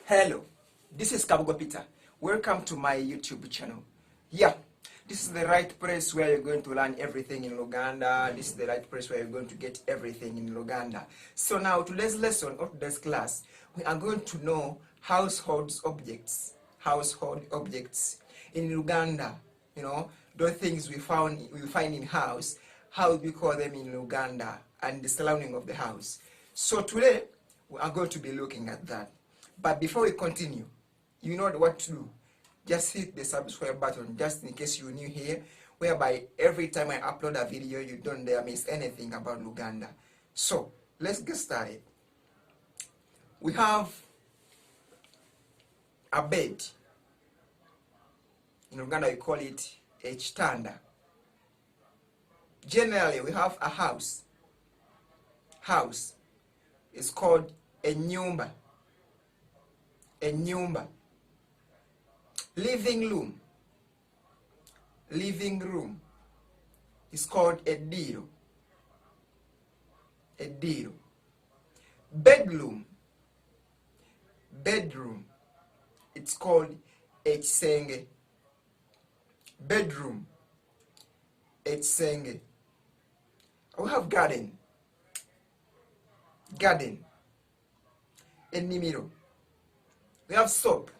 Hello, this is Kabugo Peter. Welcome to my YouTube channel. Yeah, this is the right place where you're going to learn everything in Luganda. This is the right place where you're going to get everything in Luganda. So now, today's lesson or today's class, we are going to know household objects in Luganda. You know, those things we find in house, how we call them in Luganda, and the surrounding of the house. So today, we are going to be looking at that. But before we continue, you know what to do. Just hit the subscribe button, just in case you're new here, whereby every time I upload a video, you don't dare miss anything about Luganda. So, let's get started. We have a bed. In Luganda, we call it a chitanda. Generally, we have a house. House is called a nyumba. A nyumba. Living room is called a diro. A diro. Bedroom it's called a chisenge. Bedroom, a chisenge. We have garden, enimiro. We have soap,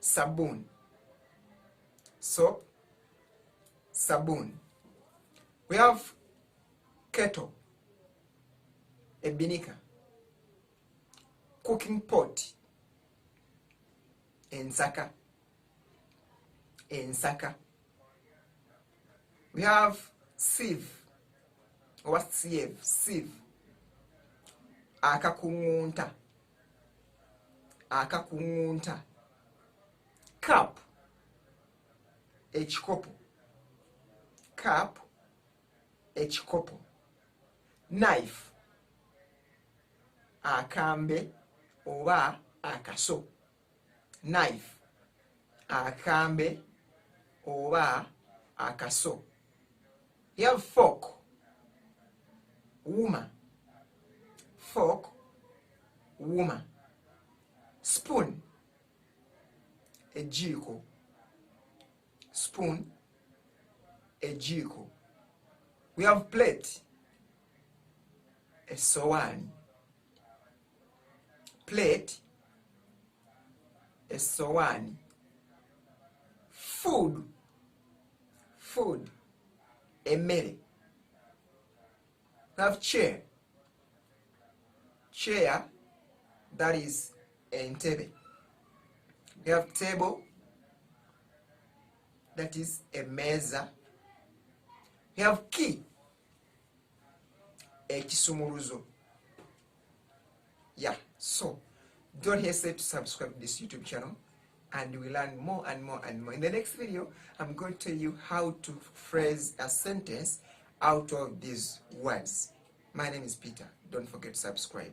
sabun, sabun. We have kettle, a binika, cooking pot, ensaka. We have sieve. What's sieve? Sieve. Akakungunta. Cup, ekikopo. Knife, akambe oba akaso. Knife, akambe oba akaso. You have fork, woman. Spoon, ejiko. We have plate, a sowani. Food, emmere. We have chair, that is entebe. We have table, that is a meza. We have key, ekisumuluzo. Yeah, so don't hesitate to subscribe to this YouTube channel, and we learn more and more and more. In the next video, I'm going to tell you how to phrase a sentence out of these words. My name is Peter. Don't forget to subscribe.